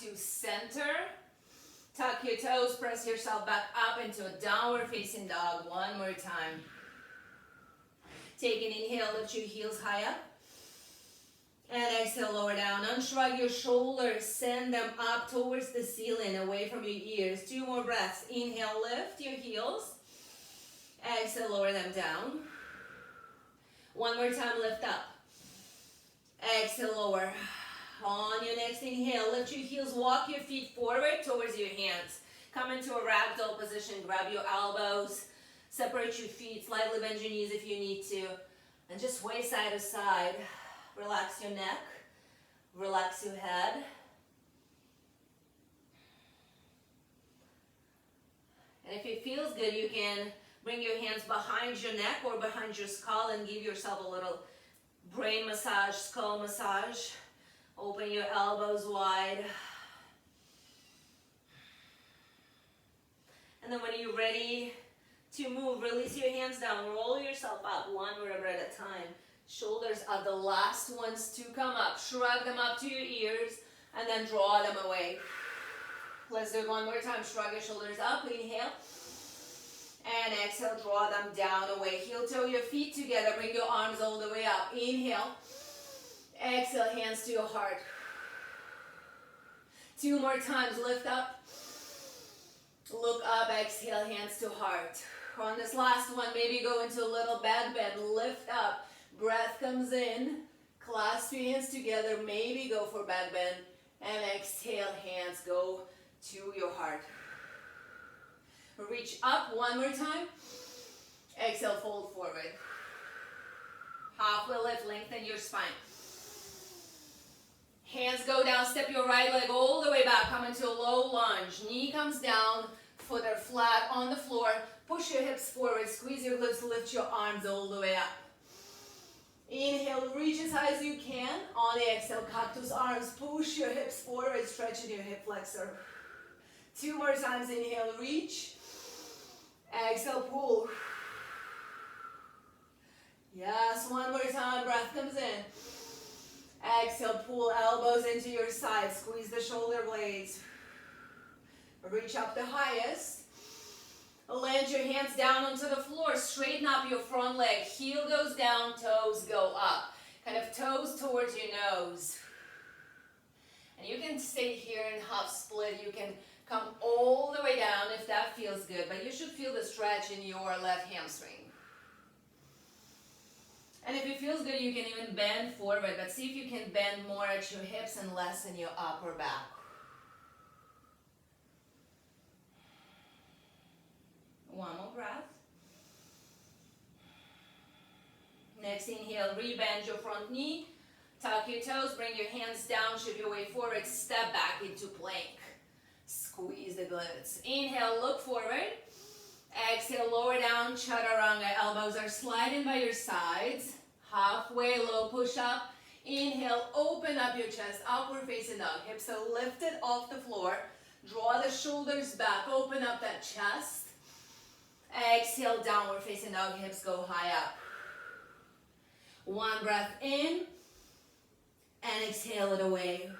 to center. Tuck your toes, press yourself back up into a downward facing dog. One more time. Take an inhale, lift your heels high up. And exhale, lower down. Unshrug your shoulders, send them up towards the ceiling, away from your ears. 2 more breaths. Inhale, lift your heels. Exhale, lower them down. One more time, lift up. Exhale, lower. On your next inhale, lift your heels, walk your feet forward towards your hands. Come into a ragdoll position, grab your elbows, separate your feet, slightly bend your knees if you need to, and just sway side to side. Relax your neck, relax your head. And if it feels good, you can bring your hands behind your neck or behind your skull and give yourself a little brain massage, skull massage. Open your elbows wide. And then when you're ready to move, release your hands down, roll yourself up one vertebra at a time. Shoulders are the last ones to come up. Shrug them up to your ears and then draw them away. Let's do it one more time. Shrug your shoulders up, inhale. And exhale, draw them down away. Heel toe your feet together, bring your arms all the way up. Inhale. Exhale, hands to your heart. 2 more times, lift up. Look up, exhale, hands to heart. On this last one, maybe go into a little back bend, lift up. Breath comes in, clasp your hands together, maybe go for back bend, and exhale, hands go to your heart. Reach up one more time. Exhale, fold forward. Halfway lift, lengthen your spine. Hands go down, step your right leg all the way back, come into a low lunge. Knee comes down, foot are flat on the floor. Push your hips forward, squeeze your glutes, lift your arms all the way up. Inhale, reach as high as you can. On the exhale, cactus arms, push your hips forward, stretching your hip flexor. 2 more times, inhale, reach. Exhale, pull. Yes, one more time, breath comes in. Exhale, pull elbows into your sides, squeeze the shoulder blades. Reach up the highest. Land your hands down onto the floor, straighten up your front leg. Heel goes down, toes go up. Kind of toes towards your nose. And you can stay here in half split. You can come all the way down if that feels good, but you should feel the stretch in your left hamstring. And if it feels good, you can even bend forward, but see if you can bend more at your hips and less in your upper back. One more breath. Next inhale, rebend your front knee. Tuck your toes, bring your hands down, shift your way forward, step back into plank. Squeeze the glutes. Inhale, look forward. Exhale, lower down, chaturanga. Elbows are sliding by your sides. Halfway low push up. Inhale, open up your chest, upward facing dog. Hips are lifted off the floor. Draw the shoulders back, open up that chest. Exhale, downward facing dog, hips go high up. One breath in, and exhale it away.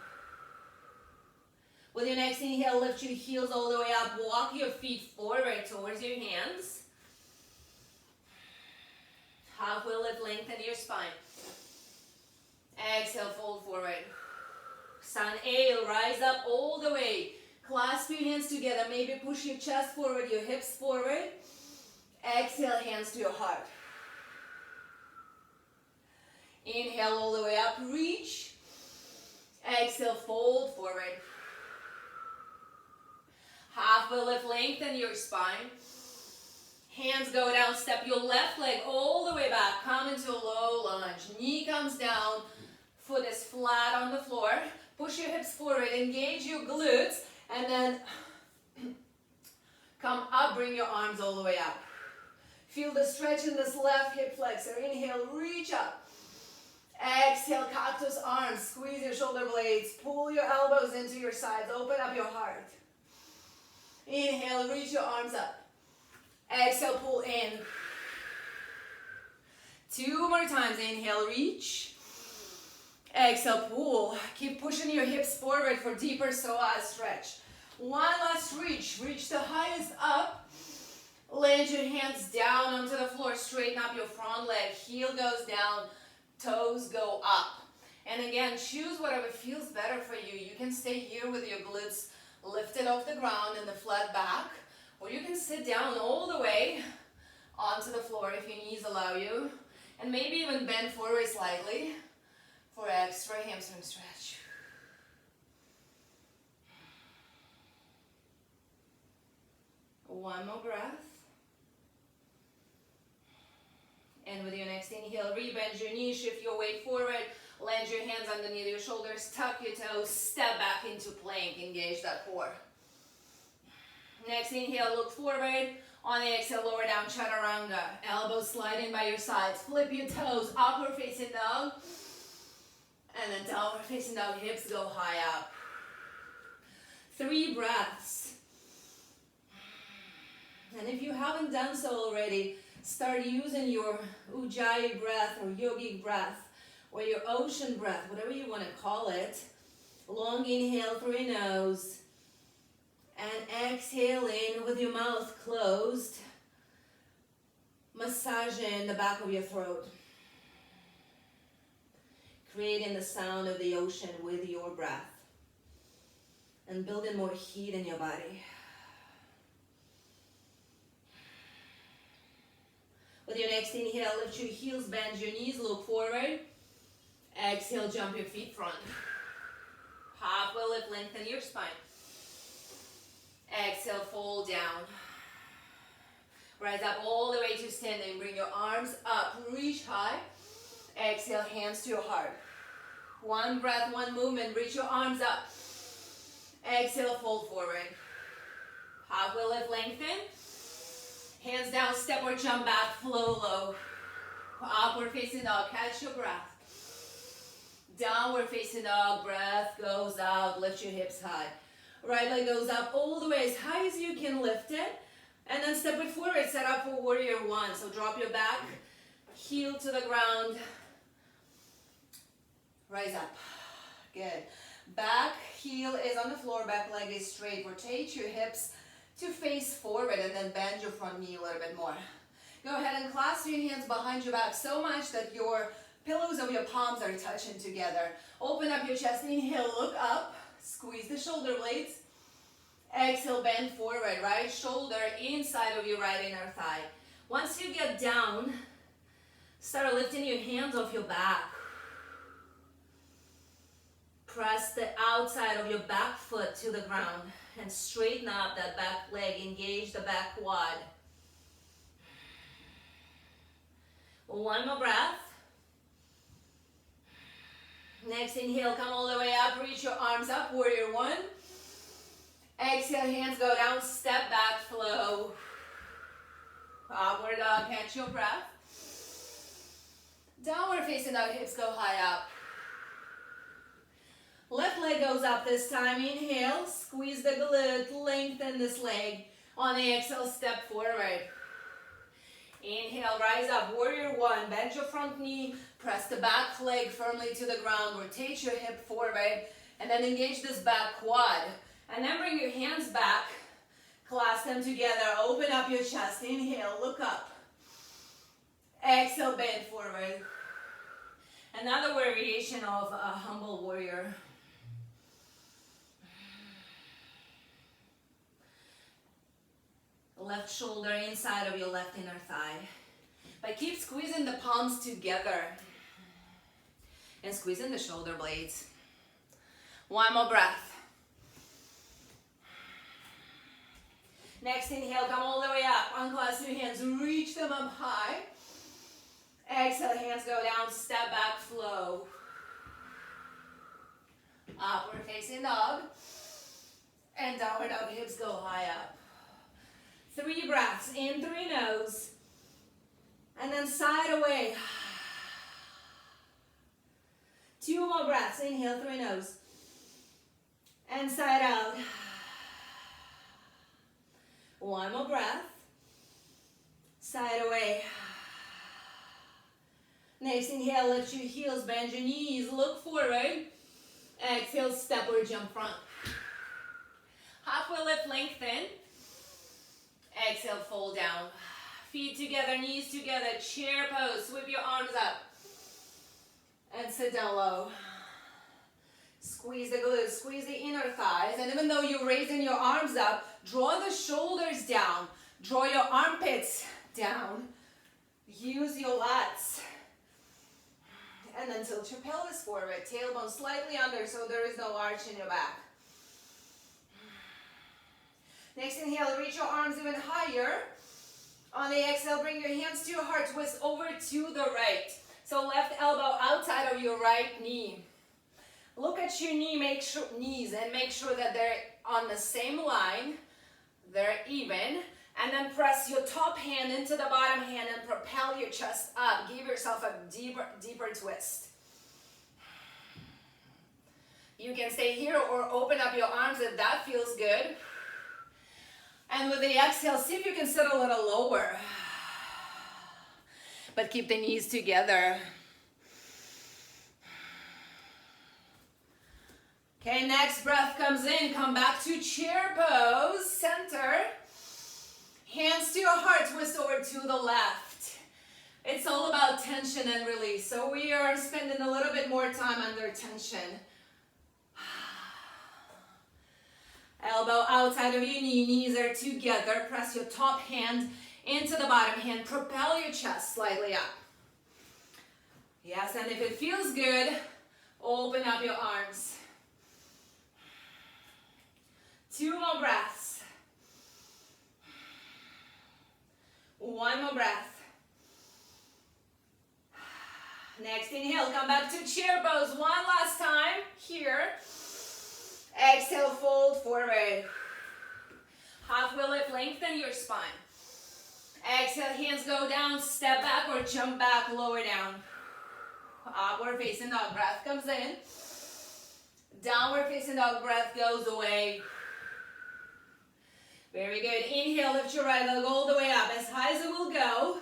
With your next inhale, lift your heels all the way up. Walk your feet forward towards your hands. Halfway lift, lengthen your spine. Exhale, fold forward. Sun A, rise up all the way. Clasp your hands together. Maybe push your chest forward, your hips forward. Exhale, hands to your heart. Inhale all the way up, reach. Exhale, fold forward. Halfway lift, lengthen your spine. Hands go down, step your left leg all the way back. Come into a low lunge. Knee comes down, foot is flat on the floor. Push your hips forward, engage your glutes, and then come up, bring your arms all the way up. Feel the stretch in this left hip flexor. Inhale, reach up. Exhale, cactus arms. Squeeze your shoulder blades. Pull your elbows into your sides. Open up your heart. Inhale, reach your arms up. Exhale, pull in. 2 more times. Inhale, reach. Exhale, pull. Keep pushing your hips forward for deeper psoas stretch. One last reach. Reach the highest up. Land your hands down onto the floor. Straighten up your front leg. Heel goes down. Toes go up. And again, choose whatever feels better for you. You can stay here with your glutes lifted off the ground and the flat back. Or you can sit down all the way onto the floor if your knees allow you. And maybe even bend forward slightly for extra hamstring stretch. One more breath. And with your next inhale, rebend your knees, shift your weight forward, land your hands underneath your shoulders, tuck your toes, step back into plank, engage that core. Next inhale, look forward. On the exhale, lower down, chaturanga. Elbows slide in by your sides. Flip your toes, upward facing dog. And then downward facing dog, hips go high up. 3 breaths. And if you haven't done so already, start using your Ujjayi breath or yogic breath or your ocean breath, whatever you want to call it. Long inhale through your nose. And exhale in with your mouth closed. Massaging the back of your throat. Creating the sound of the ocean with your breath. And building more heat in your body. With your next inhale, lift your heels, bend your knees, look forward. Exhale, jump your feet front. Halfway lift, lengthen your spine. Exhale, fold down. Rise up all the way to standing. Bring your arms up, reach high. Exhale, hands to your heart. One breath, one movement, reach your arms up. Exhale, fold forward. Halfway lift, lengthen. Hands down, step or jump back, flow low. Upward facing dog, catch your breath. Downward facing dog, breath goes out, lift your hips high. Right leg goes up all the way as high as you can lift it. And then step it forward, set up for warrior one. So drop your back, heel to the ground. Rise up. Good. Back heel is on the floor, back leg is straight. Rotate your hips to face forward and then bend your front knee a little bit more. Go ahead and clasp your hands behind your back so much that your pillows of your palms are touching together. Open up your chest, inhale, look up, squeeze the shoulder blades. Exhale, bend forward, right shoulder inside of your right inner thigh. Once you get down, start lifting your hands off your back. Press the outside of your back foot to the ground and straighten up that back leg, engage the back quad. One more breath. Next inhale, come all the way up, reach your arms up, warrior one. Exhale, hands go down, step back, flow. Upward dog, catch your breath. Downward facing dog, hips go high up. Left leg goes up this time, inhale, squeeze the glute, lengthen this leg. On the exhale, step forward. Inhale, rise up, warrior one, bend your front knee, press the back leg firmly to the ground, rotate your hip forward, and then engage this back quad. And then bring your hands back, clasp them together, open up your chest, inhale, look up. Exhale, bend forward. Another variation of a humble warrior. Left shoulder inside of your left inner thigh. But keep squeezing the palms together and squeezing the shoulder blades. One more breath. Next inhale, come all the way up. Unclasp your hands, reach them up high. Exhale, hands go down, step back, flow. Upward facing dog. And downward dog, hips go high up. 3 breaths, in through your nose. And then side away. 2 more breaths, inhale through your nose. And side out. 1 more breath. Side away. Next inhale, lift your heels, bend your knees, look forward. Exhale, step or jump front. Halfway lift, lengthen. Exhale, fold down. Feet together, knees together, chair pose. Sweep your arms up. And sit down low. Squeeze the glutes, squeeze the inner thighs. And even though you're raising your arms up, draw the shoulders down. Draw your armpits down. Use your lats. And then tilt your pelvis forward. Tailbone slightly under so there is no arch in your back. Next inhale, reach your arms even higher. On the exhale, bring your hands to your heart, twist over to the right. So left elbow outside of your right knee. Look at your knees and make sure that they're on the same line. They're even. And then press your top hand into the bottom hand and propel your chest up. Give yourself a deeper twist. You can stay here or open up your arms if that feels good. And with the exhale, see if you can sit a little lower. But keep the knees together. Okay, next breath comes in. Come back to chair pose, center. Hands to your heart, twist over to the left. It's all about tension and release. So we are spending a little bit more time under tension. Elbow outside of your knee, knees are together. Press your top hand into the bottom hand. Propel your chest slightly up. Yes, and if it feels good, open up your arms. 2 more breaths. 1 more breath. Next inhale, come back to chair pose. 1 last time. Here. Exhale, fold forward. Halfway lift, lengthen your spine. Exhale, hands go down, step back or jump back, lower down. Upward facing dog, breath comes in. Downward facing dog, breath goes away. Very good. Inhale, lift your right leg all the way up, as high as it will go.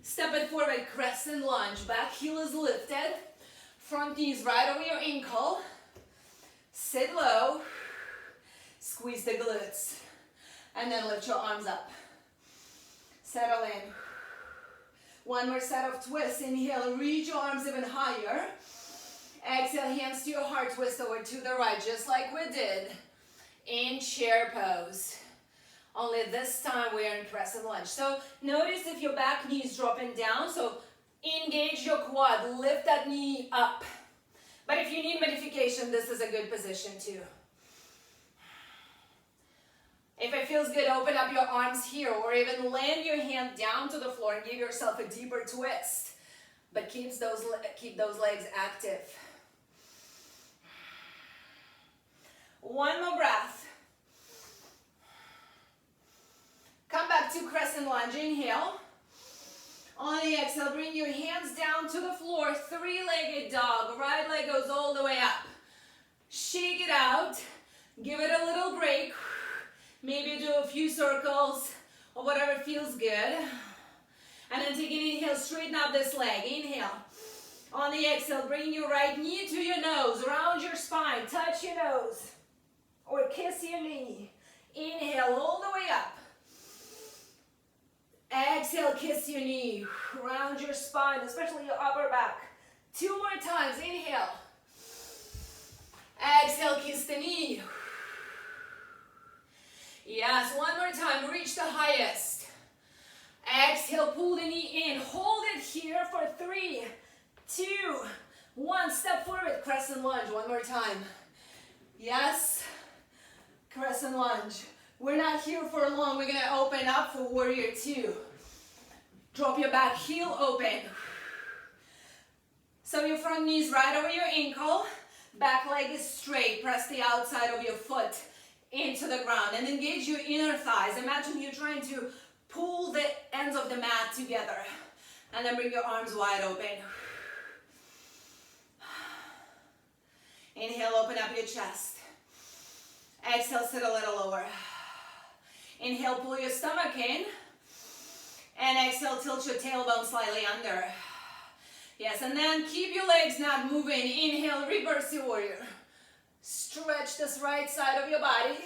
Step it forward, crescent lunge. Back heel is lifted. Front knee is right over your ankle. Sit low. Squeeze the glutes. And then lift your arms up. Settle in. 1 more set of twists. Inhale, reach your arms even higher. Exhale, hands to your heart, twist over to the right, just like we did in chair pose. Only this time we are in crescent lunge. So notice if your back knee is dropping down, so engage your quad, lift that knee up. But if you need modification, this is a good position too. If it feels good, open up your arms here or even land your hand down to the floor and give yourself a deeper twist. But keep those legs active. 1 more breath. Come back to crescent lunge. Inhale. On the exhale, bring your hands down to the floor. 3-legged dog. Right leg goes all the way up. Shake it out. Give it a little break. Maybe do a few circles or whatever feels good. And then take an inhale, straighten up this leg. Inhale. On the exhale, bring your right knee to your nose. Round your spine. Touch your nose. Or kiss your knee. Inhale all the way up. Exhale, kiss your knee. Round your spine, especially your upper back. 2 more times. Inhale. Exhale, kiss the knee. Yes, 1 more time. Reach the highest. Exhale, pull the knee in. Hold it here for 3, 2, 1. Step forward, crescent lunge. 1 more time. Yes, crescent lunge. We're not here for long. We're going to open up for warrior 2. Drop your back heel open. So your front knee is right over your ankle. Back leg is straight. Press the outside of your foot into the ground and engage your inner thighs. Imagine you're trying to pull the ends of the mat together. And then bring your arms wide open. Inhale, open up your chest. Exhale, sit a little lower. Inhale, pull your stomach in. And exhale, tilt your tailbone slightly under. Yes, and then keep your legs not moving. Inhale, reverse your warrior. Stretch this right side of your body.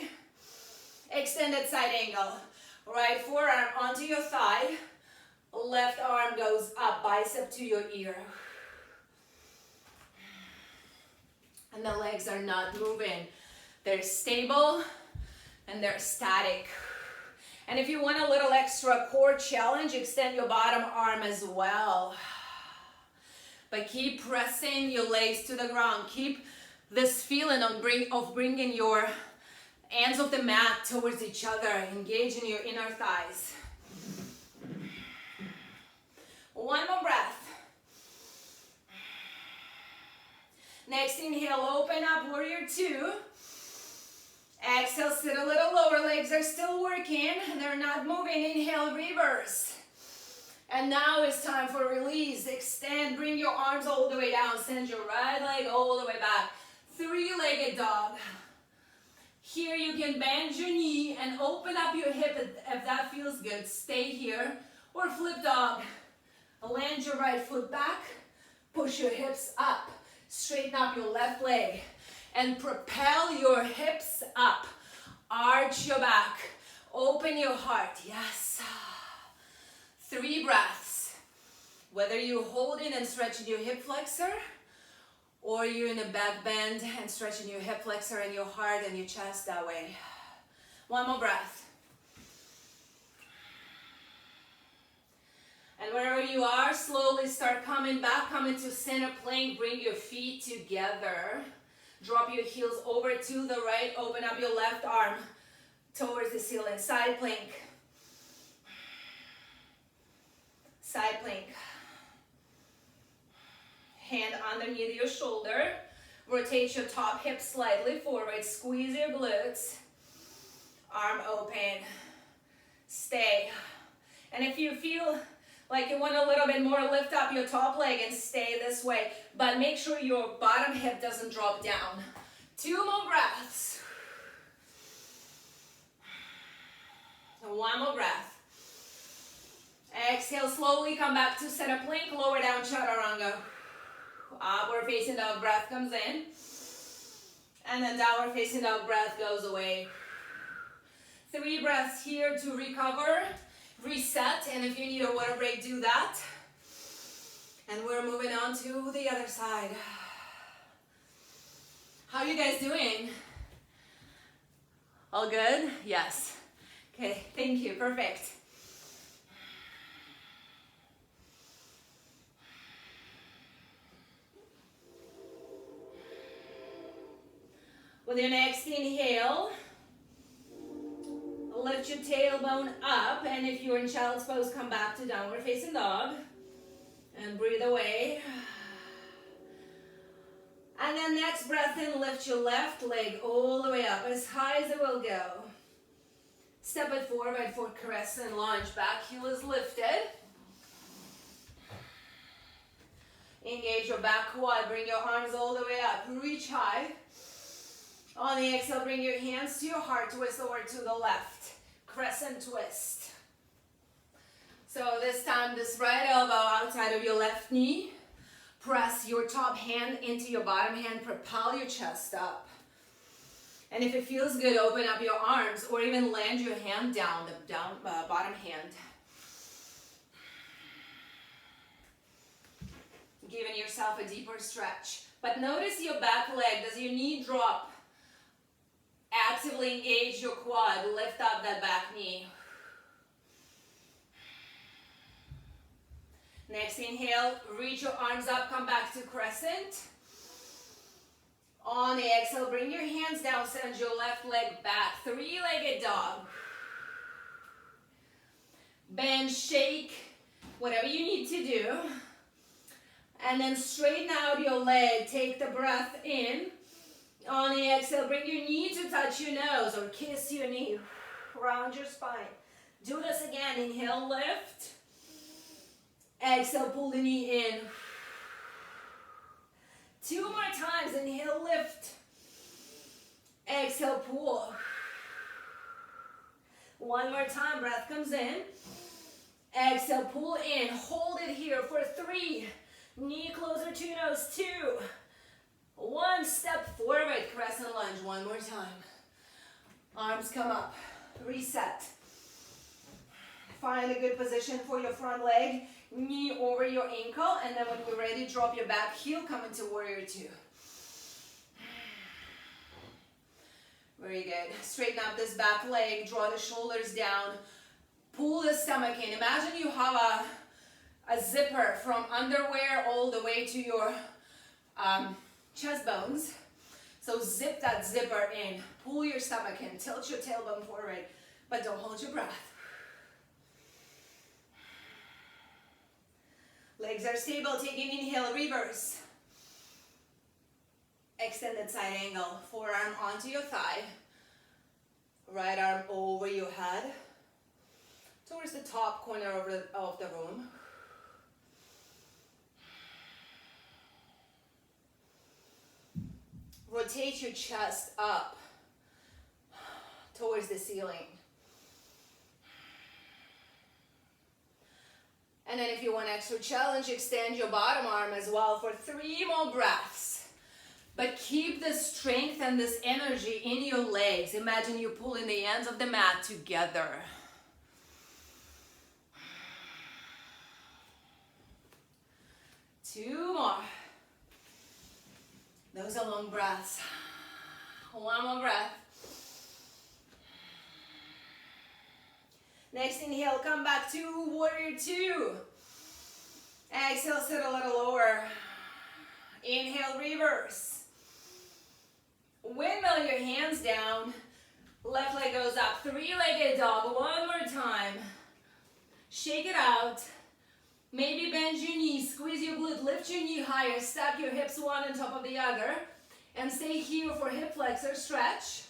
Extended side angle. Right forearm onto your thigh. Left arm goes up, bicep to your ear. And the legs are not moving. They're stable and they're static. And if you want a little extra core challenge, extend your bottom arm as well. But keep pressing your legs to the ground. Keep this feeling of bringing your ends of the mat towards each other. Engage in your inner thighs. One more breath. Next inhale, open up, warrior two. Exhale, sit a little lower, legs are still working, they're not moving. Inhale, reverse. And now it's time for release. Extend, bring your arms all the way down, send your right leg all the way back. Three-legged dog. Here you can bend your knee and open up your hip if that feels good. Stay here. Or flip dog. Land your right foot back, push your hips up. Straighten up your left leg and propel your hips up. Arch your back. Open your heart. Yes. 3 breaths. Whether you're holding and stretching your hip flexor or you're in a back bend and stretching your hip flexor and your heart and your chest that way. One more breath. And wherever you are, slowly start coming back, coming to center plank. Bring your feet together. Drop your heels over to the right. Open up your left arm towards the ceiling. Side plank. Side plank. Hand underneath your shoulder. Rotate your top hip slightly forward. Squeeze your glutes. Arm open. Stay. And if you feel like you want a little bit more, lift up your top leg and stay this way. But make sure your bottom hip doesn't drop down. 2 more breaths. And 1 more breath. Exhale, slowly come back to center plank, lower down chaturanga. Upward facing dog, breath comes in. And then downward facing dog, breath goes away. 3 breaths here to recover. Reset, and if you need a water break, do that. And we're moving on to the other side. How are you guys doing? All good? Yes. Okay, thank you, perfect. With your next inhale, lift your tailbone up, and if you're in child's pose, come back to downward facing dog and breathe away. And then next breath in, lift your left leg all the way up as high as it will go. Step it forward for Crescent lunge. Back heel is lifted. Engage your back quad. Bring your arms all the way up. Reach high. On the exhale, bring your hands to your heart. Twist over to the left. Crescent twist. So this time, this right elbow outside of your left knee. Press your top hand into your bottom hand. Propel your chest up. And if it feels good, open up your arms or even land your hand down, the bottom hand. Giving yourself a deeper stretch. But notice your back leg. Does your knee drop? Actively engage your quad. Lift up that back knee. Next inhale, reach your arms up, come back to Crescent. On the exhale, bring your hands down, send your left leg back. Three-legged dog. Bend, shake, whatever you need to do. And then straighten out your leg. Take the breath in. On the exhale, bring your knee to touch your nose or kiss your knee. Round your spine. Do this again. Inhale, lift. Exhale, pull the knee in. 2 more times. Inhale, lift. Exhale, pull. 1 more time. Breath comes in. Exhale, pull in. Hold it here for 3, Knee closer to nose, 2. 1 step forward, crescent lunge, one more time. Arms come up, reset. Find a good position for your front leg, knee over your ankle, and then when we're ready, drop your back heel, come into warrior 2. Very good. Straighten up this back leg, draw the shoulders down, pull the stomach in. Imagine you have a zipper from underwear all the way to your chest bones. So zip that zipper in, pull your stomach in, tilt your tailbone forward, but don't hold your breath. Legs are stable, take an inhale, reverse. Extended side angle, forearm onto your thigh. Right arm over your head. Towards the top corner of the room. Rotate your chest up towards the ceiling. And then if you want extra challenge, extend your bottom arm as well for 3 more breaths. But keep the strength and this energy in your legs. Imagine you pulling the ends of the mat together. Two more. Those are long breaths. One more breath. Next inhale, come back to warrior 2. Exhale, sit a little lower. Inhale, reverse. Windmill your hands down. Left leg goes up. 3-legged dog. One more time. Shake it out. Maybe bend your knees, squeeze your glute, lift your knee higher, stack your hips one on top of the other, and stay here for hip flexor stretch.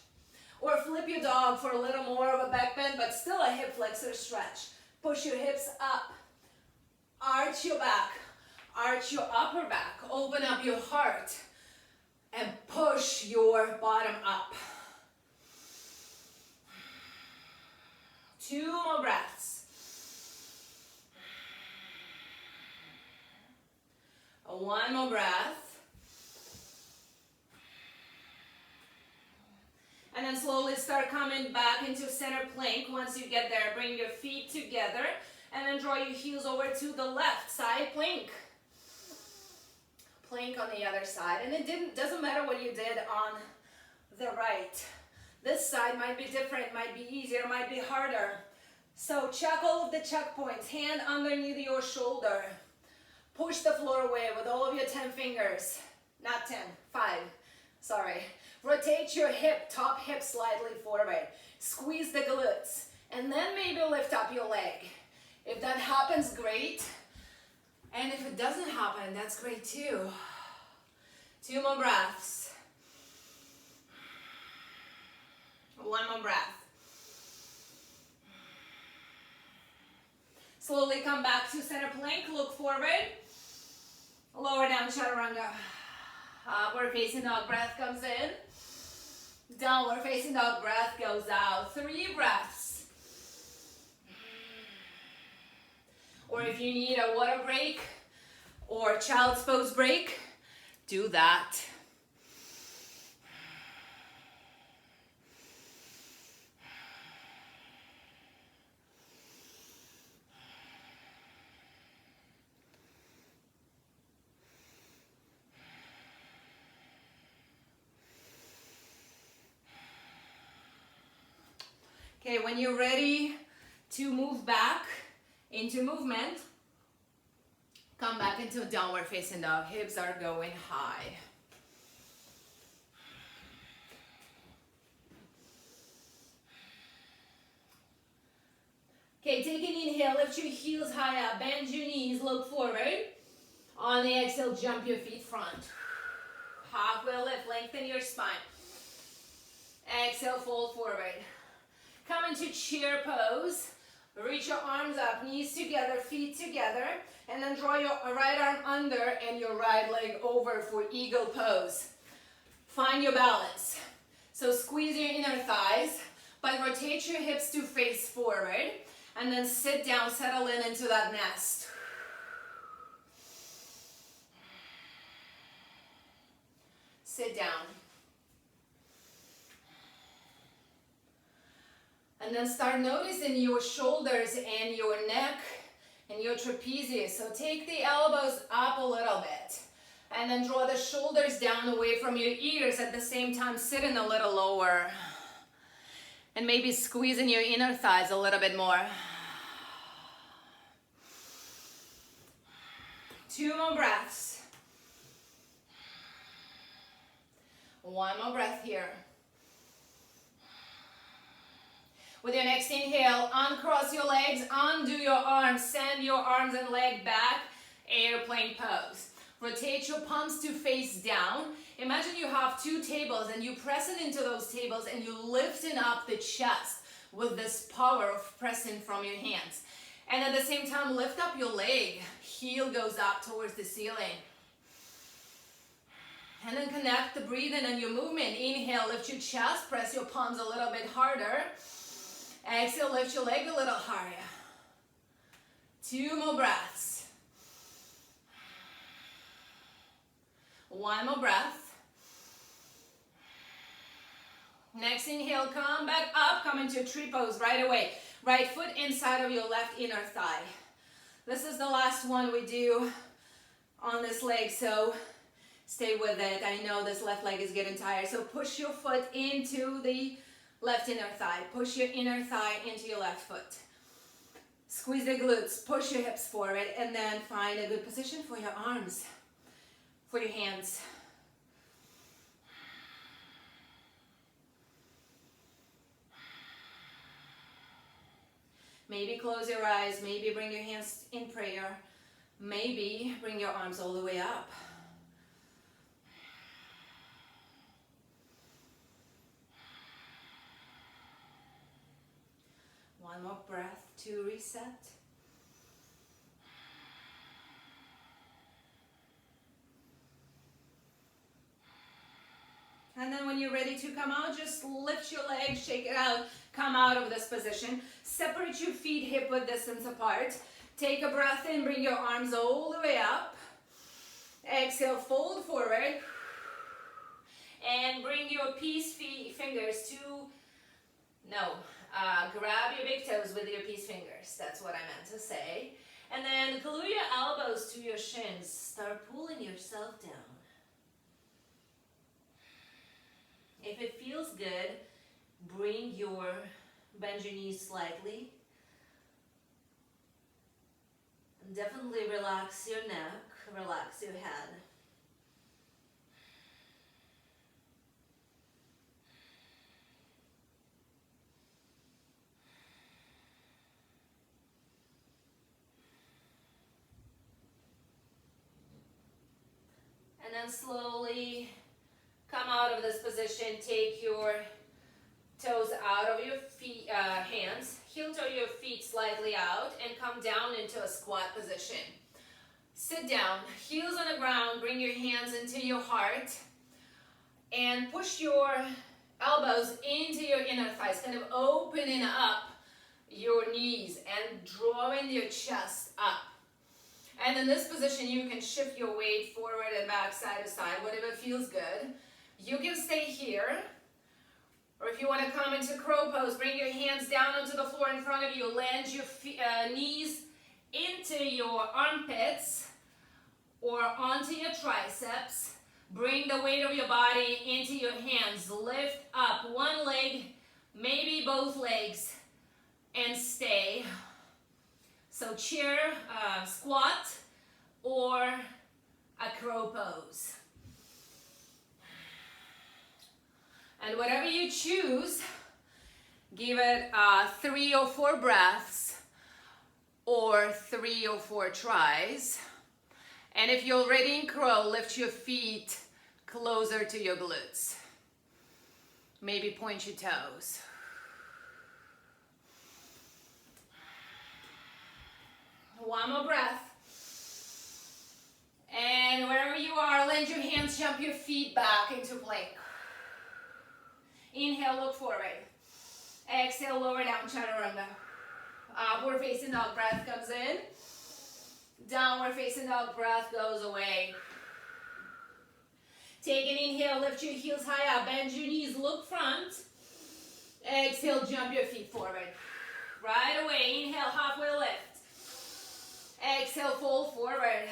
Or flip your dog for a little more of a back bend, but still a hip flexor stretch. Push your hips up. Arch your back. Arch your upper back. Open up your heart. And push your bottom up. 2 more breaths. One more breath. And then slowly start coming back into center plank. Once you get there, bring your feet together and then draw your heels over to the left side plank. Plank on the other side. And it doesn't matter what you did on the right. This side might be different, might be easier, might be harder. So check all of the checkpoints. Hand underneath your shoulder. Push the floor away with all of your 10 fingers. Not 10, 5, sorry. Rotate your hip, top hip slightly forward. Squeeze the glutes. And then maybe lift up your leg. If that happens, great. And if it doesn't happen, that's great too. 2 more breaths. 1 more breath. Slowly come back to center plank, look forward. Lower down, chaturanga. Upward facing dog, breath comes in. Downward facing dog, breath goes out. 3 breaths. Or if you need a water break or child's pose break, do that. Okay, when you're ready to move back into movement, come back into a downward facing dog. Hips are going high. Okay, take an inhale, lift your heels high up, bend your knees, look forward. On the exhale, jump your feet front. Halfway lift, lengthen your spine. Exhale, fold forward. Come into chair pose. Reach your arms up, knees together, feet together, and then draw your right arm under and your right leg over for eagle pose. Find your balance. So squeeze your inner thighs, but rotate your hips to face forward, and then sit down, settle in into that nest. Sit down. And then start noticing your shoulders and your neck and your trapezius. So take the elbows up a little bit. And then draw the shoulders down away from your ears. At the same time, sitting a little lower. And maybe squeezing your inner thighs a little bit more. 2 more breaths. 1 more breath here. With your next inhale, uncross your legs, undo your arms, send your arms and leg back, airplane pose. Rotate your palms to face down. Imagine you have 2 tables and you pressing into those tables and you lifting up the chest with this power of pressing from your hands. And at the same time, lift up your leg. Heel goes up towards the ceiling. And then connect the breathing and your movement. Inhale, lift your chest, press your palms a little bit harder. Exhale, lift your leg a little higher. 2 more breaths. 1 more breath. Next inhale, come back up, come into tree pose right away. Right foot inside of your left inner thigh. This is the last one we do on this leg, so stay with it. I know this left leg is getting tired, so push your foot into the left inner thigh. Push your inner thigh into your left foot. Squeeze the glutes, push your hips forward, and then find a good position for your arms, for your hands. Maybe close your eyes, maybe bring your hands in prayer, maybe bring your arms all the way up. One more breath to reset. And then when you're ready to come out, just lift your legs, shake it out, come out of this position. Separate your feet hip width distance apart. Take a breath in, bring your arms all the way up. Exhale, fold forward. And bring your peace fingers to, grab your big toes with your peace fingers. That's what I meant to say. And then glue your elbows to your shins. Start pulling yourself down. If it feels good, bend your knees slightly. And definitely relax your neck, relax your head. And then slowly come out of this position. Take your toes out of your feet, hands. Heel toe your feet slightly out and come down into a squat position. Sit down, heels on the ground. Bring your hands into your heart and push your elbows into your inner thighs, kind of opening up your knees and drawing your chest up. And in this position, you can shift your weight forward and back, side to side, whatever feels good. You can stay here, or if you want to come into crow pose, bring your hands down onto the floor in front of you. Land your knees into your armpits or onto your triceps. Bring the weight of your body into your hands. Lift up one leg, maybe both legs, and stay. So chair, squat, or a crow pose. And whatever you choose, give it 3 or 4 breaths or 3 or 4 tries. And if you're already in crow, lift your feet closer to your glutes. Maybe point your toes. One more breath. And wherever you are, lend your hands, jump your feet back into plank. Inhale, look forward. Exhale, lower down, chaturanga. Upward facing dog breath comes in. Downward facing dog breath goes away. Take an inhale, lift your heels high up, bend your knees, look front. Exhale, jump your feet forward. Right away, inhale, halfway lift. Exhale, fold forward.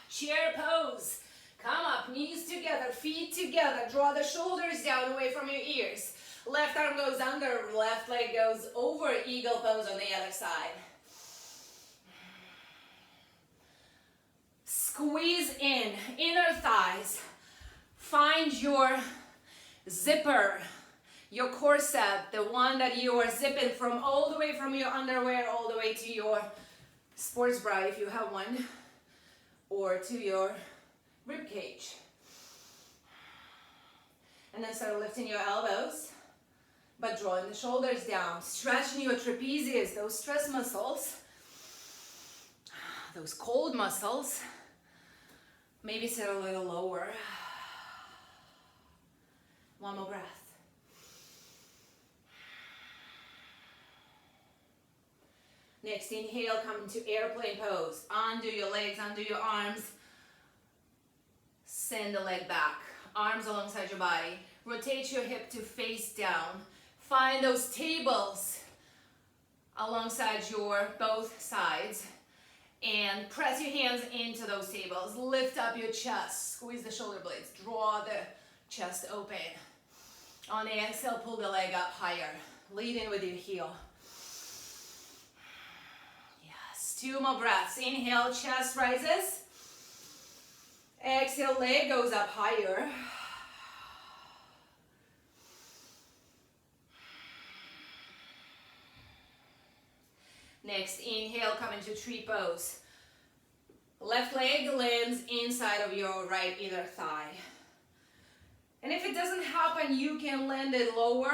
Chair pose. Come up, knees together, feet together. Draw the shoulders down away from your ears. Left arm goes under, left leg goes over, eagle pose on the other side. Squeeze in, inner thighs. Find your zipper, your corset, the one that you are zipping from all the way from your underwear all the way to your sports bra if you have one, or to your rib cage. And then start lifting your elbows, but drawing the shoulders down, stretching your trapezius, those stress muscles, those cold muscles. Maybe sit a little lower. One more breath. Next, inhale, come into airplane pose. Undo your legs, undo your arms. Send the leg back. Arms alongside your body. Rotate your hip to face down. Find those tables alongside your both sides. And press your hands into those tables. Lift up your chest. Squeeze the shoulder blades. Draw the chest open. On the exhale, pull the leg up higher. Lead in with your heel. Yes, 2 more breaths. Inhale, chest rises. Exhale, leg goes up higher. Next, inhale, come into tree pose. Left leg lands inside of your right inner thigh. And if it doesn't happen, you can land it lower.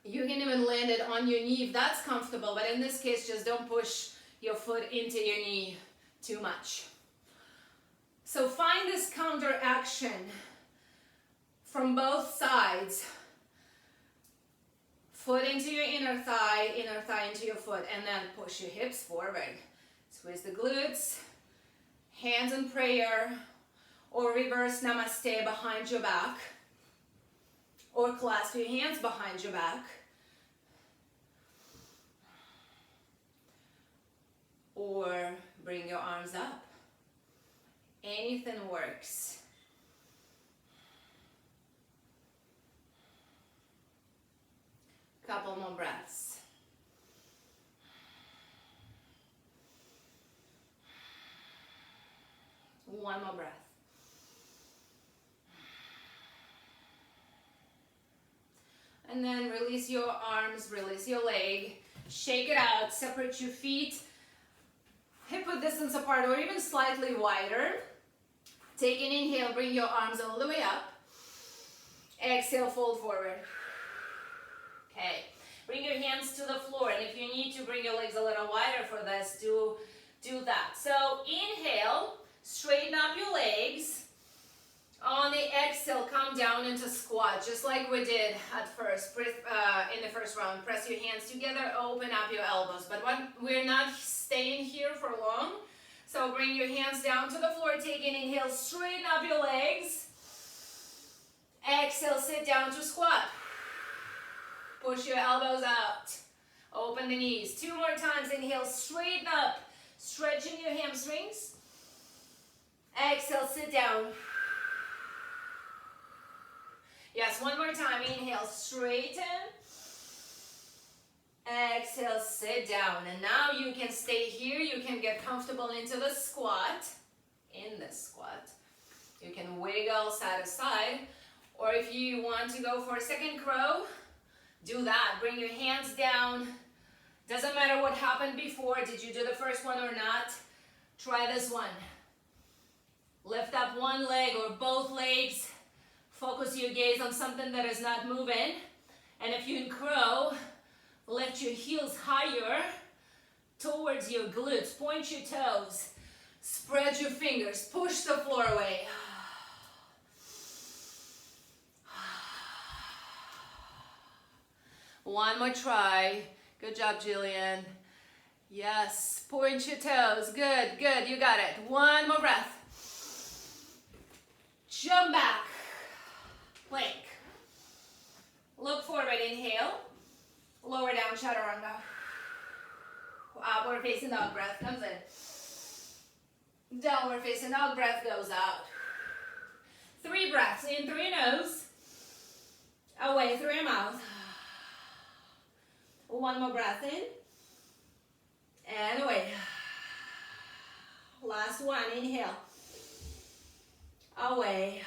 You can even land it on your knee if that's comfortable, but in this case, just don't push your foot into your knee too much. So find this counter action from both sides. Foot into your inner thigh into your foot, and then push your hips forward. Squeeze the glutes, hands in prayer, or reverse namaste behind your back, or clasp your hands behind your back, or bring your arms up. Anything works. Couple more breaths. One more breath. And then release your arms, release your leg, shake it out, separate your feet, hip width distance apart or even slightly wider. Take an inhale, bring your arms all the way up. Exhale, fold forward. Okay, bring your hands to the floor, and if you need to bring your legs a little wider for this, do that. So inhale, straighten up your legs. On the exhale, come down into squat, just like we did at first, in the first round. Press your hands together, open up your elbows. But we're not staying here for long. So bring your hands down to the floor, take an inhale, straighten up your legs. Exhale, sit down to squat. Push your elbows out. Open the knees. 2 more times, inhale, straighten up, stretching your hamstrings. Exhale, sit down. Yes, one more time. Inhale, straighten. Exhale, sit down. And now you can stay here. You can get comfortable into the squat. In the squat. You can wiggle side to side. Or if you want to go for a second crow, do that. Bring your hands down. Doesn't matter what happened before. Did you do the first one or not? Try this one. Lift up one leg or both legs. Focus your gaze on something that is not moving. And if you in crow, lift your heels higher towards your glutes. Point your toes. Spread your fingers. Push the floor away. One more try. Good job, Jillian. Yes, point your toes. Good, good, you got it. One more breath. Jump back. Plank. Look forward, inhale. Lower down, chaturanga. Upward facing dog, breath comes in. Downward facing dog, breath goes out. 3 breaths, in through your nose. Away through your mouth. 1 more breath in. And away. Last one, inhale. Away.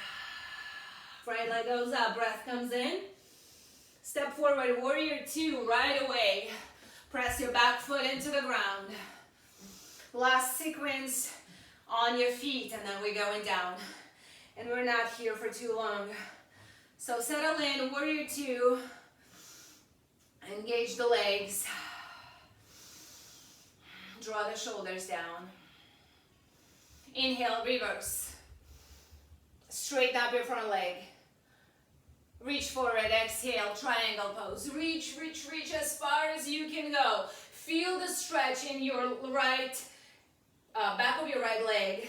Right leg goes up, breath comes in. Step forward, warrior 2, right away. Press your back foot into the ground. Last sequence on your feet, and then we're going down. And we're not here for too long. So settle in, warrior 2. Engage the legs. Draw the shoulders down. Inhale, reverse. Straighten up your front leg. Reach forward, exhale, triangle pose. Reach, reach, reach as far as you can go. Feel the stretch in your right, back of your right leg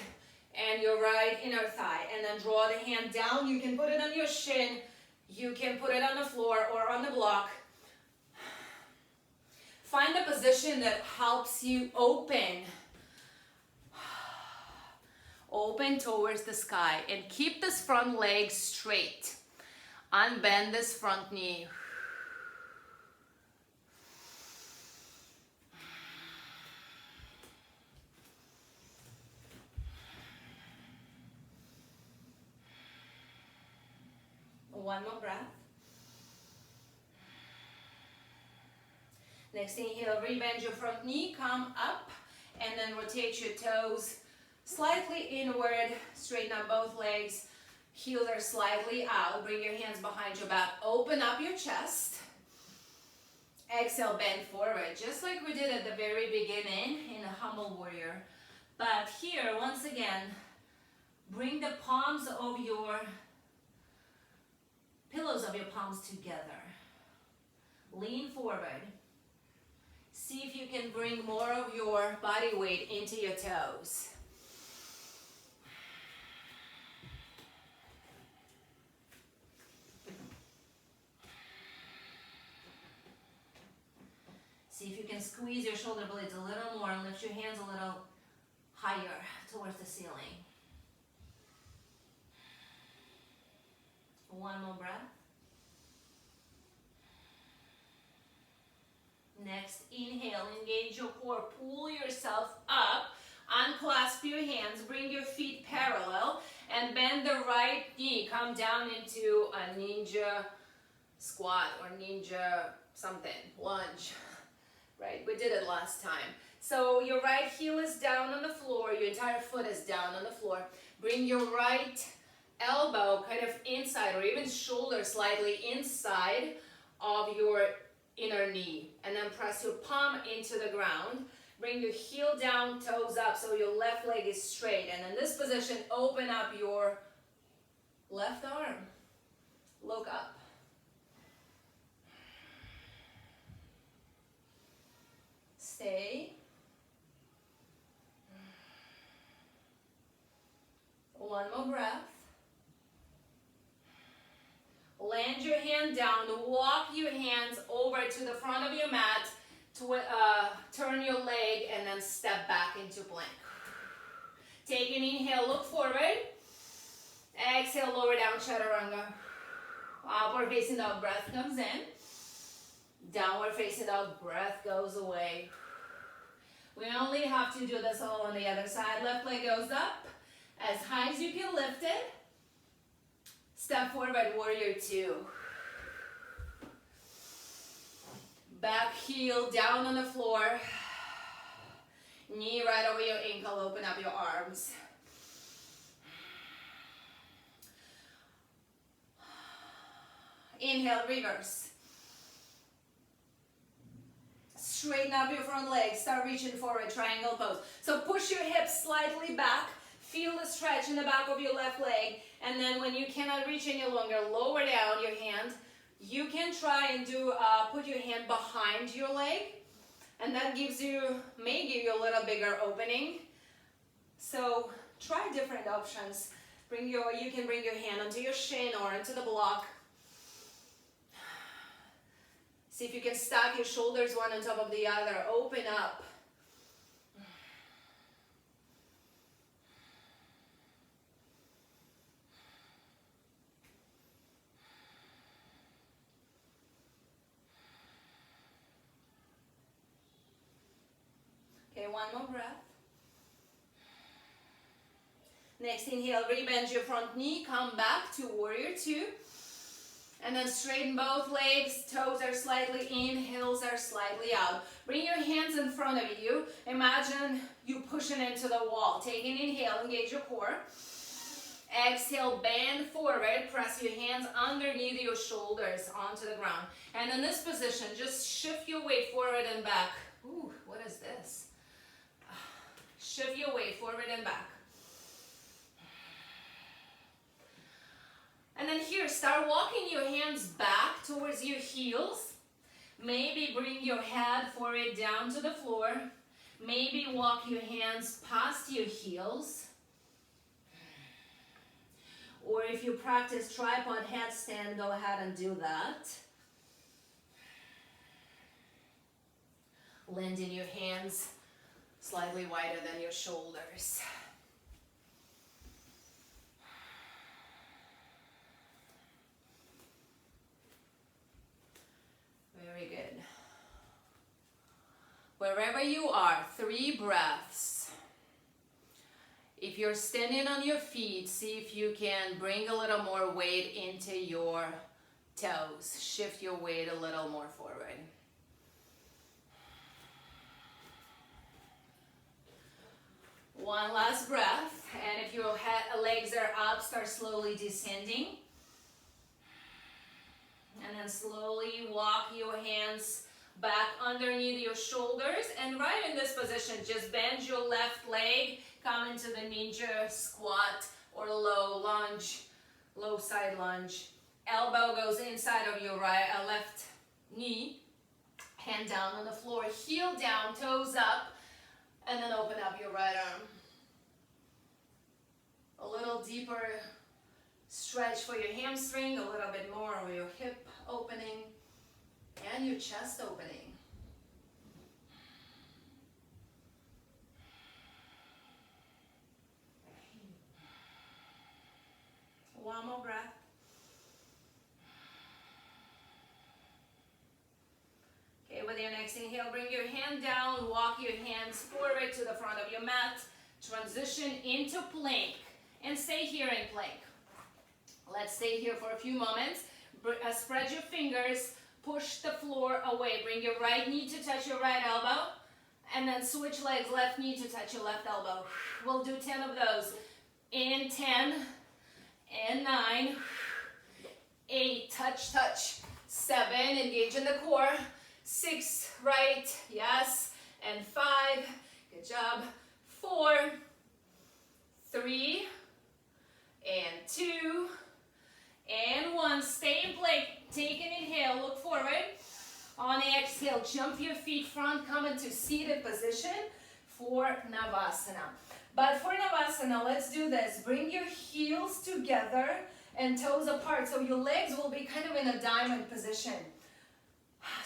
and your right inner thigh. And then draw the hand down. You can put it on your shin. You can put it on the floor or on the block. Find a position that helps you open. Open towards the sky. And keep this front leg straight. Unbend this front knee. One more breath. Next inhale, rebend your front knee, come up, and then rotate your toes slightly inward, straighten up both legs. Heels are slightly out. Bring your hands behind your back. Open up your chest. Exhale, bend forward. Just like we did at the very beginning in a humble warrior. But here, once again, bring the palms of your, pillows of your palms together. Lean forward. See if you can bring more of your body weight into your toes. See if you can squeeze your shoulder blades a little more and lift your hands a little higher towards the ceiling. One more breath. Next, inhale, engage your core, pull yourself up, unclasp your hands, bring your feet parallel, and bend the right knee. Come down into a ninja squat or ninja something, lunge. Right, we did it last time. So your right heel is down on the floor, your entire foot is down on the floor. Bring your right elbow kind of inside or even shoulder slightly inside of your inner knee. And then press your palm into the ground. Bring your heel down, toes up, so your left leg is straight. And in this position, open up your left arm. Look up. Stay. One more breath. Land your hand down. Walk your hands over to the front of your mat. Turn your leg and then step back into plank. Take an inhale, look forward. Exhale, lower down, chaturanga. Upward facing dog, breath comes in. Downward facing dog, breath goes away. We only have to do this all on the other side. Left leg goes up as high as you can lift it. Step forward, warrior 2. Back heel down on the floor. Knee right over your ankle, open up your arms. Inhale, reverse. Straighten up your front leg, start reaching forward, triangle pose. So push your hips slightly back, feel the stretch in the back of your left leg, and then when you cannot reach any longer, lower down your hand. You can try and put your hand behind your leg, and that may give you a little bigger opening. So try different options. You can bring your hand onto your shin or into the block. See if you can stack your shoulders one on top of the other. Open up. Okay, one more breath. Next inhale, rebend your front knee, come back to warrior two. And then straighten both legs, toes are slightly in, heels are slightly out. Bring your hands in front of you. Imagine you pushing into the wall. Take an inhale, engage your core. Exhale, bend forward, press your hands underneath your shoulders onto the ground. And in this position, just shift your weight forward and back. Ooh, what is this? Shift your weight forward and back. And then here, start walking your hands back towards your heels. Maybe bring your head forward down to the floor. Maybe walk your hands past your heels. Or if you practice tripod headstand, go ahead and do that. Land in your hands slightly wider than your shoulders. Very good. Wherever you are, 3 breaths. If you're standing on your feet, see if you can bring a little more weight into your toes. Shift your weight a little more forward. One last breath, and if your legs are up, start slowly descending. And then slowly walk your hands back underneath your shoulders. And right in this position, just bend your left leg, come into the ninja squat or low lunge, low side lunge. Elbow goes inside of your left knee, hand down on the floor, heel down, toes up, and then open up your right arm. A little deeper stretch for your hamstring, a little bit more of your hip opening and your chest opening. One more breath. Okay, with your next inhale, bring your hand down, walk your hands forward to the front of your mat, transition into plank, and stay here in plank. Let's stay here for a few moments. Spread your fingers, push the floor away. Bring your right knee to touch your right elbow, and then switch legs, left knee to touch your left elbow. We'll do 10 of those. In 10, and 9, 8, touch, touch. 7, engage in the core. 6, right, yes, and 5, good job. 4, 3, and 2, and 1. Stay in plank. Take an inhale, look forward. On the exhale, jump your feet front, come into seated position for Navasana. But for Navasana, let's do this. Bring your heels together and toes apart. So your legs will be kind of in a diamond position.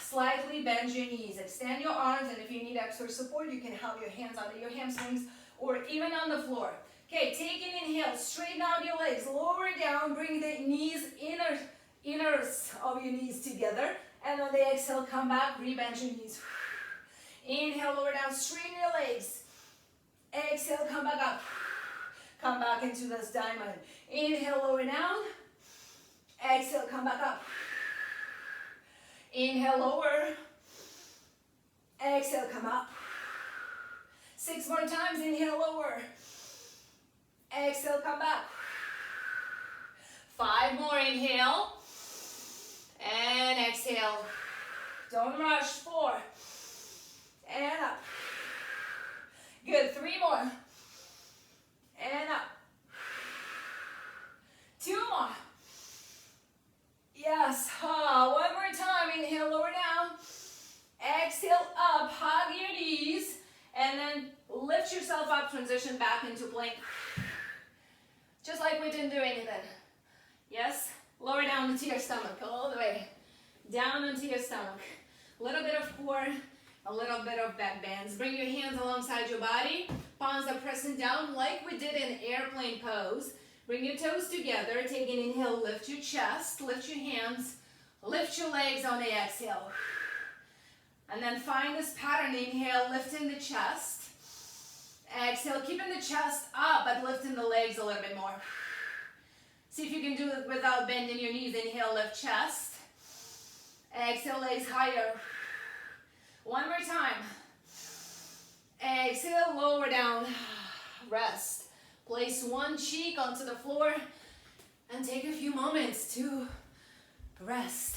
Slightly bend your knees. Extend your arms, and if you need extra support, you can have your hands under your hamstrings or even on the floor. Okay, take an inhale, straighten out your legs, lower down, bring the knees, inners of your knees together, and on the exhale, come back, rebend your knees. Inhale, lower down, straighten your legs. Exhale, come back up. Come back into this diamond. Inhale, lower down. Exhale, come back up. Inhale, lower. Exhale, come up. 6 more times, inhale, lower. Exhale, come back. 5 more, inhale. And exhale. Don't rush. 4. And up. Good, 3 more. And up. 2 more. Yes, 1 more time. Inhale, lower down. Exhale, up. Hug your knees. And then lift yourself up, transition back into plank. Just like we didn't do anything. Yes? Lower down into your stomach, all the way. Down into your stomach. A little bit of core, a little bit of back bends. Bring your hands alongside your body. Palms are pressing down like we did in airplane pose. Bring your toes together. Take an inhale, lift your chest, lift your hands, lift your legs on the exhale. And then find this pattern. Inhale, lifting the chest. Exhale, keeping the chest up, but lifting the legs a little bit more. See if you can do it without bending your knees. Inhale, lift chest. Exhale, legs higher. One more time. Exhale, lower down. Rest. Place one cheek onto the floor and take a few moments to rest.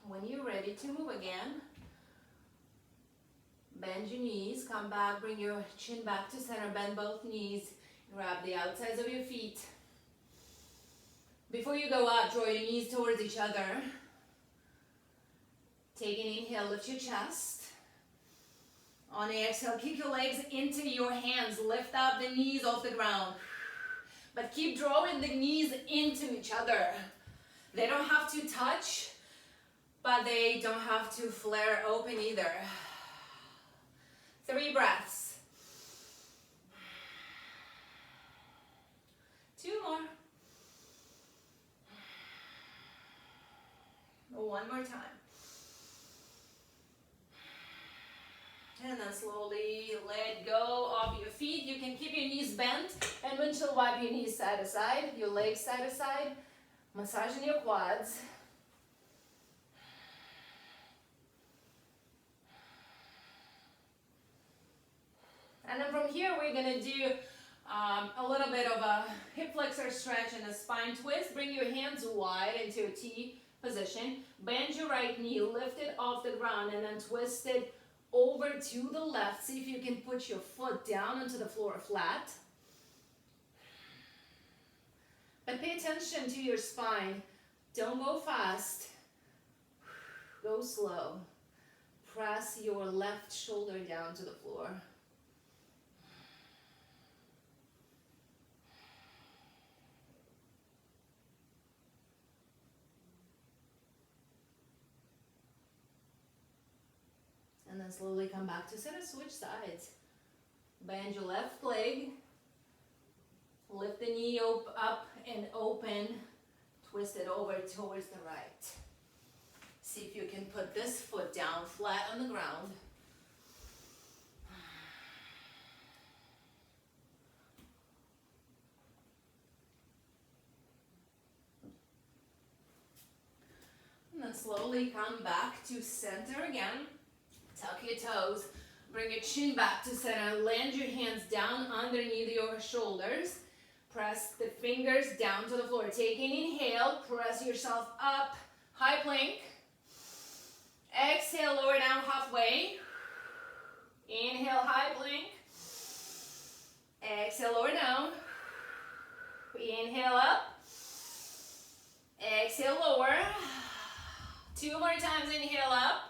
When you're ready to move again, bend your knees, come back, bring your chin back to center, bend both knees, grab the outsides of your feet. Before you go up, draw your knees towards each other. Take an inhale, lift your chest. On the exhale, kick your legs into your hands, lift up the knees off the ground. But keep drawing the knees into each other. They don't have to touch, but they don't have to flare open either. 3 breaths. 2 more. 1 more time. And then slowly let go of your feet. You can keep your knees bent and windshield wipe your knees side to side, your legs side to side, massaging your quads. And then from here, we're gonna do a little bit of a hip flexor stretch and a spine twist. Bring your hands wide into a T position. Bend your right knee, lift it off the ground, and then twist it over to the left. See if you can put your foot down onto the floor flat. But pay attention to your spine. Don't go fast. Go slow. Press your left shoulder down to the floor. And then slowly come back to center, switch sides. Bend your left leg. Lift the knee up and open. Twist it over towards the right. See if you can put this foot down flat on the ground. And then slowly come back to center again. Tuck your toes, bring your chin back to center, land your hands down underneath your shoulders. Press the fingers down to the floor. Take an inhale, press yourself up, high plank. Exhale, lower down halfway. Inhale, high plank. Exhale, lower down. Inhale up. Exhale, lower. 2 more times, inhale up.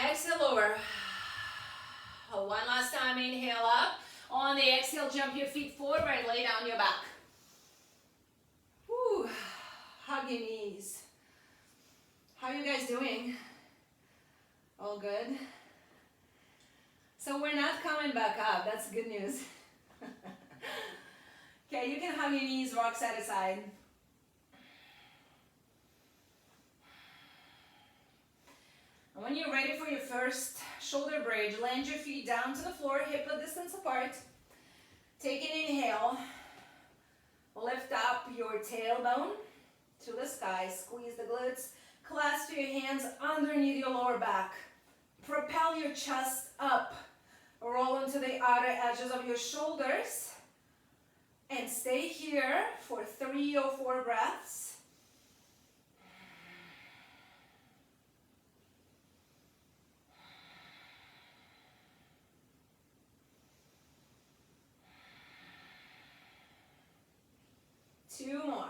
Exhale, lower. 1 last time, inhale up. On the exhale, jump your feet forward, lay down your back. Whew. Hug your knees. How are you guys doing? All good? So we're not coming back up, that's good news. Okay, you can hug your knees, rock side to side. And when you're ready for your first shoulder bridge, land your feet down to the floor, hip width distance apart. Take an inhale. Lift up your tailbone to the sky. Squeeze the glutes. Clasp your hands underneath your lower back. Propel your chest up. Roll into the outer edges of your shoulders. And stay here for 3 or 4 breaths. 2 more.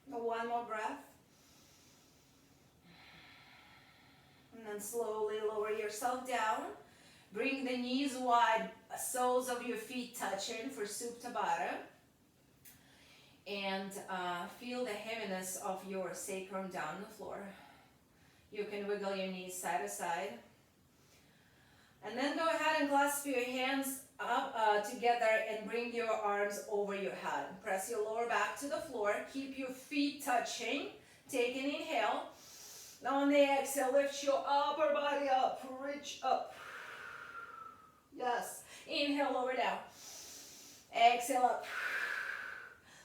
One more breath. And then slowly lower yourself down. Bring the knees wide, soles of your feet touching for Supta Baddha. And feel the heaviness of your sacrum down the floor. You can wiggle your knees side to side. And then go ahead and clasp your hands up together and bring your arms over your head. Press your lower back to the floor. Keep your feet touching. Take an inhale. Now on the exhale, lift your upper body up. Reach up. Yes. Inhale, lower down. Exhale up.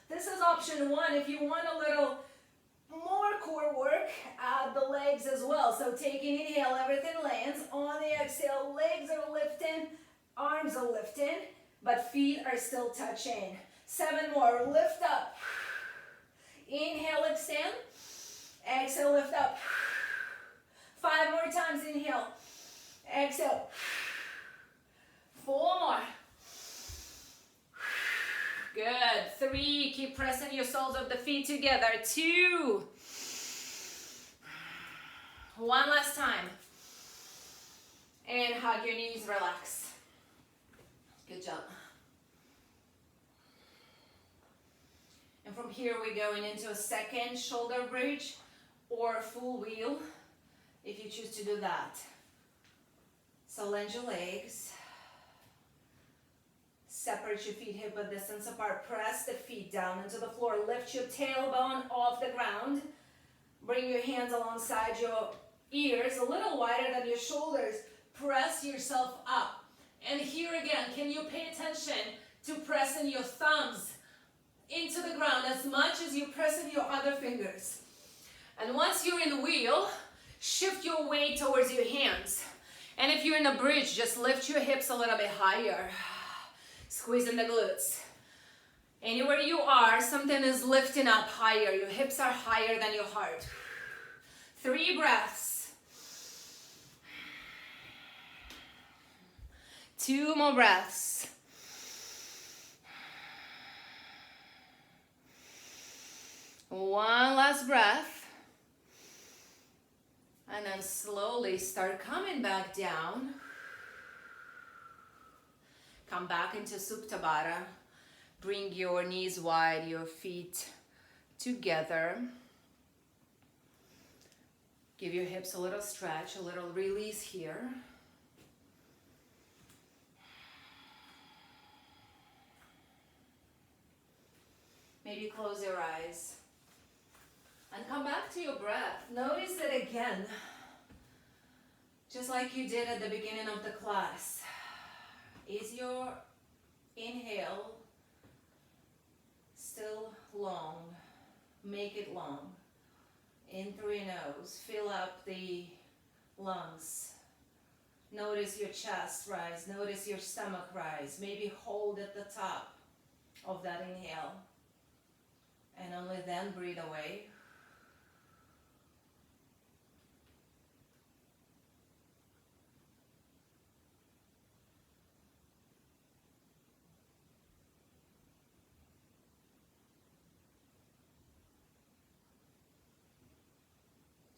This is option 1. If you want a little more core work, add the legs as well. So take an inhale, everything lands. On the exhale, legs are lifting, arms are lifting, but feet are still touching. 7 more, lift up. Inhale, extend. Exhale, lift up. 5 more times, inhale. Exhale. 4 more. Good. 3, keep pressing your soles of the feet together. 2. 1 last time. And hug your knees, relax. Good job. And from here we're going into a second shoulder bridge or full wheel if you choose to do that. So lunge your legs. Separate your feet hip width distance apart. Press the feet down into the floor. Lift your tailbone off the ground. Bring your hands alongside your ears, a little wider than your shoulders. Press yourself up. And here again, can you pay attention to pressing your thumbs into the ground as much as you're pressing your other fingers. And once you're in the wheel, shift your weight towards your hands. And if you're in a bridge, just lift your hips a little bit higher. Squeezing the glutes. Anywhere you are, something is lifting up higher. Your hips are higher than your heart. 3 breaths. 2 more breaths. One last breath. And then slowly start coming back down. Come back into Supta Baddha. Bring your knees wide, your feet together. Give your hips a little stretch, a little release here. Maybe close your eyes. And come back to your breath. Notice it again. Just like you did at the beginning of the class. Is your inhale still long? Make it long. In through your nose. Fill up the lungs. Notice your chest rise. Notice your stomach rise. Maybe hold at the top of that inhale. And only then breathe away.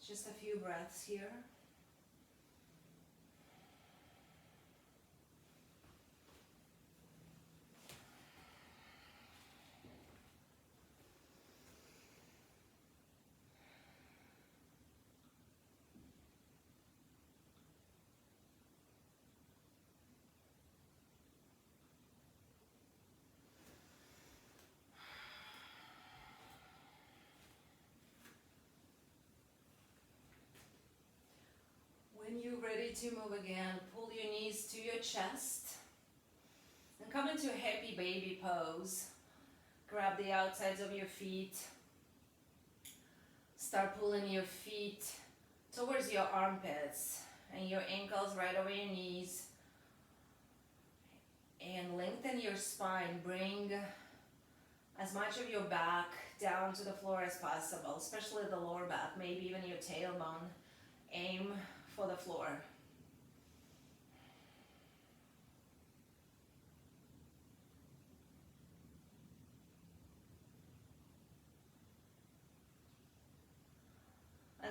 Just a few breaths here. When you're ready to move again, pull your knees to your chest and come into a happy baby pose. Grab the outsides of your feet. Start pulling your feet towards your armpits and your ankles right over your knees. And lengthen your spine. Bring as much of your back down to the floor as possible, especially the lower back, maybe even your tailbone. Aim for the floor.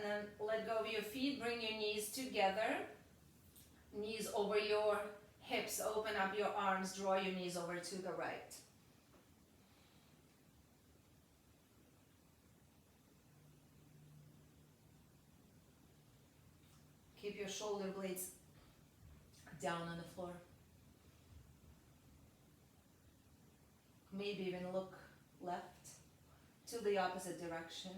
then let go of your feet, bring your knees together. Knees over your hips, open up your arms, draw your knees over to the right. Keep your shoulder blades down on the floor. Maybe even look left to the opposite direction.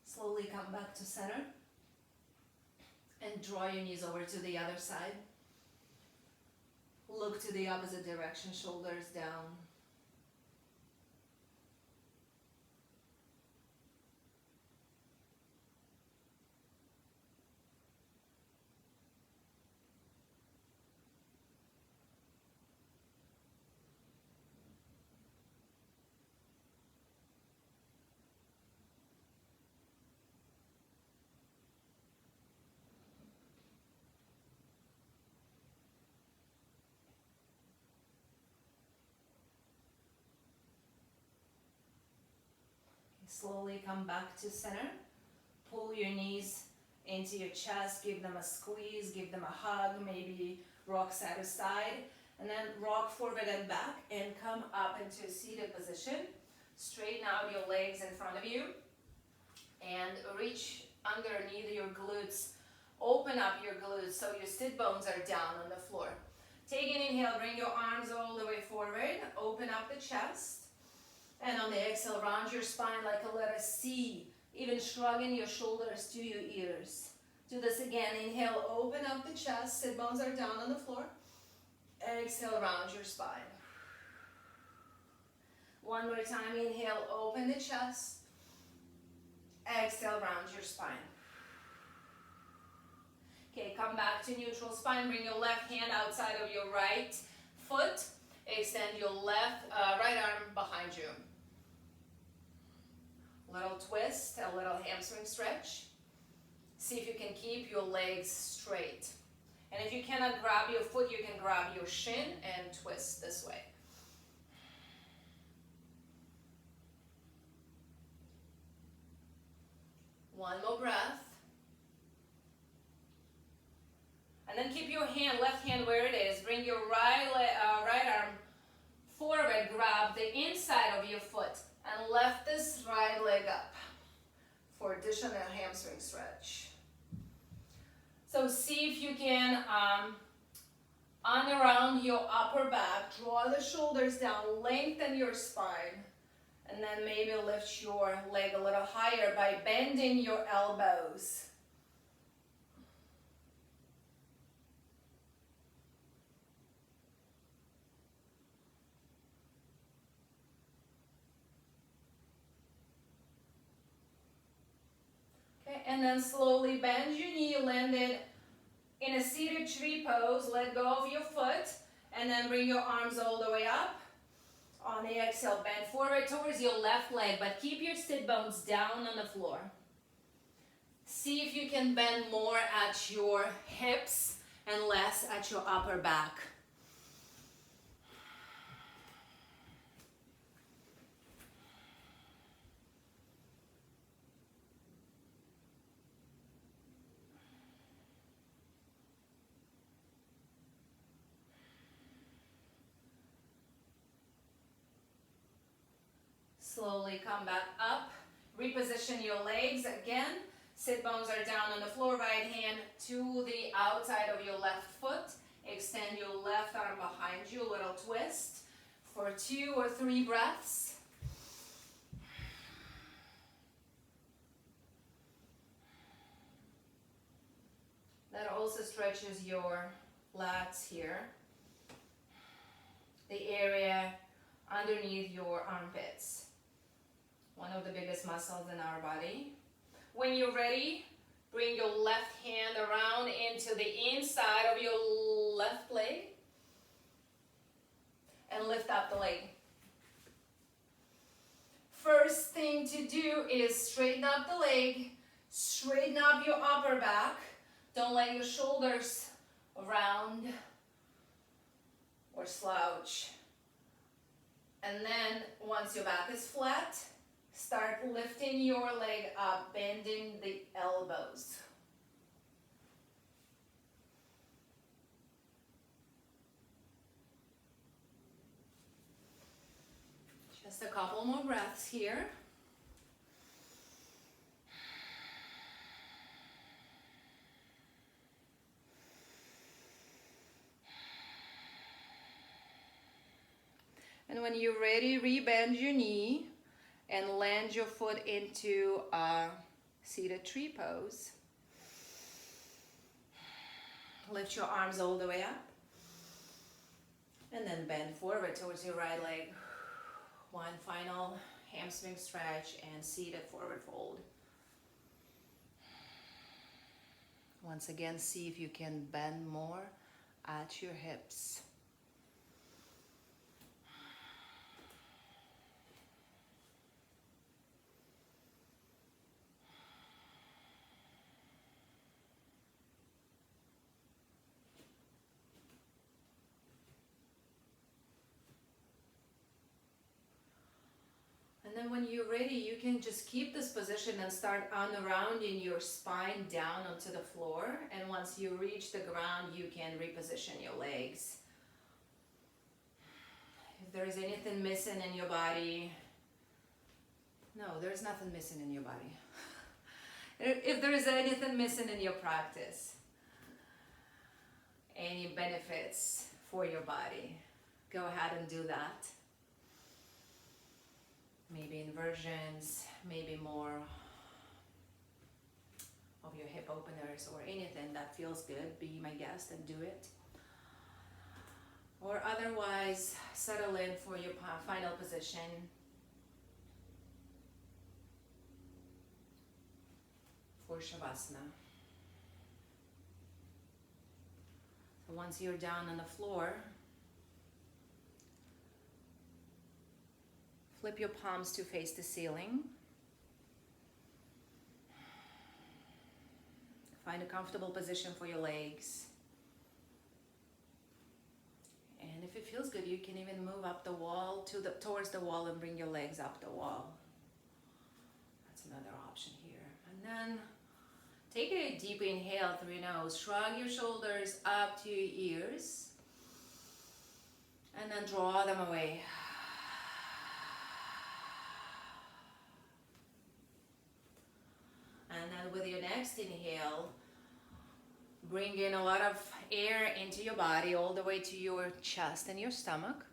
Slowly come back to center and draw your knees over to the other side. Look to the opposite direction, shoulders down. Slowly come back to center. Pull your knees into your chest. Give them a squeeze. Give them a hug. Maybe rock side to side. And then rock forward and back and come up into a seated position. Straighten out your legs in front of you. And reach underneath your glutes. Open up your glutes so your sit bones are down on the floor. Take an inhale. Bring your arms all the way forward. Open up the chest. And on the exhale, round your spine like a letter C, even shrugging your shoulders to your ears. Do this again. Inhale, open up the chest, sit bones are down on the floor. Exhale, round your spine. One more time, inhale, open the chest. Exhale, round your spine. Okay, come back to neutral spine. Bring your left hand outside of your right foot. Extend your right arm behind you. Little twist, a little hamstring stretch. See if you can keep your legs straight. And if you cannot grab your foot, you can grab your shin and twist this way. One more breath. And then keep your left hand where it is. Bring your right arm forward, grab the inside of your foot and lift this right leg up for additional hamstring stretch. So see if you can around your upper back, draw the shoulders down, lengthen your spine, and then maybe lift your leg a little higher by bending your elbows. And then slowly bend your knee, land it in a seated tree pose. Let go of your foot and then bring your arms all the way up. On the exhale, bend forward towards your left leg, but keep your sit bones down on the floor. See if you can bend more at your hips and less at your upper back. Slowly come back up, reposition your legs again, sit bones are down on the floor, right hand to the outside of your left foot, extend your left arm behind you, a little twist for 2 or 3 breaths. That also stretches your lats here, the area underneath your armpits. One of the biggest muscles in our body. When you're ready, bring your left hand around into the inside of your left leg. and lift up the leg. First thing to do is straighten up the leg, straighten up your upper back. Don't let your shoulders round or slouch. And then once your back is flat, start lifting your leg up, bending the elbows. Just a couple more breaths here. And when you're ready, re-bend your knee and land your foot into a seated tree pose. Lift your arms all the way up. And then bend forward towards your right leg. One final hamstring stretch and seated forward fold. Once again, see if you can bend more at your hips. And then when you're ready, you can just keep this position and start unrounding your spine down onto the floor. And once you reach the ground, you can reposition your legs. If there is anything missing in your body, no, there's nothing missing in your body. If there is anything missing in your practice, any benefits for your body, go ahead and do that. Maybe inversions, maybe more of your hip openers or anything that feels good. Be my guest and do it. Or otherwise, settle in for your final position. For Savasana. So once you're down on the floor, flip your palms to face the ceiling. Find a comfortable position for your legs. And if it feels good, you can even move up the wall towards the wall and bring your legs up the wall. That's another option here. And then take a deep inhale through your nose. Shrug your shoulders up to your ears. And then draw them away. And then with your next inhale, bring in a lot of air into your body, all the way to your chest and your stomach.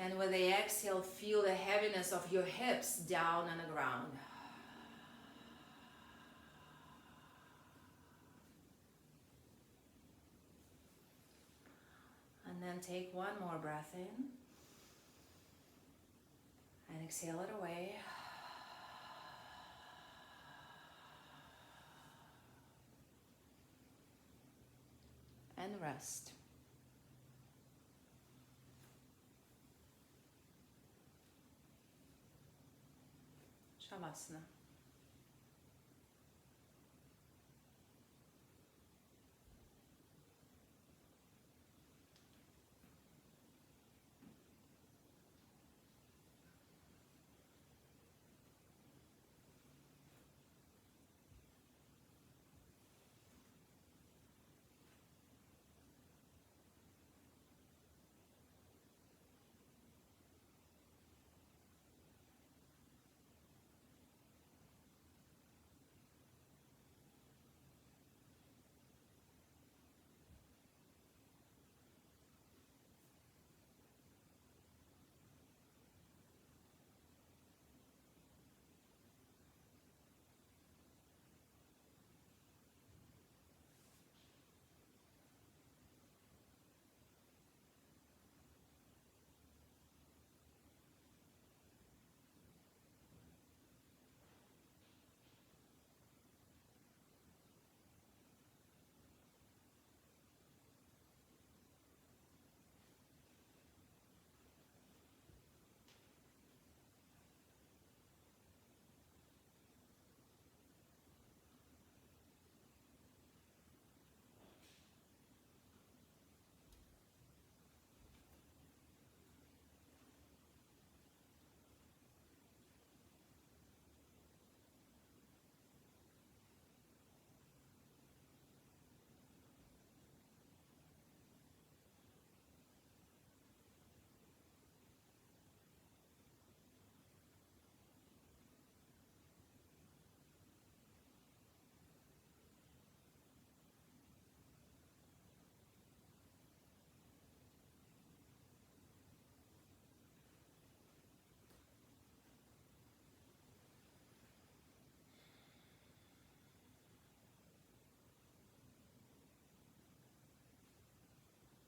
And with the exhale, feel the heaviness of your hips down on the ground. And then take one more breath in. And exhale it away. And rest. Savasana.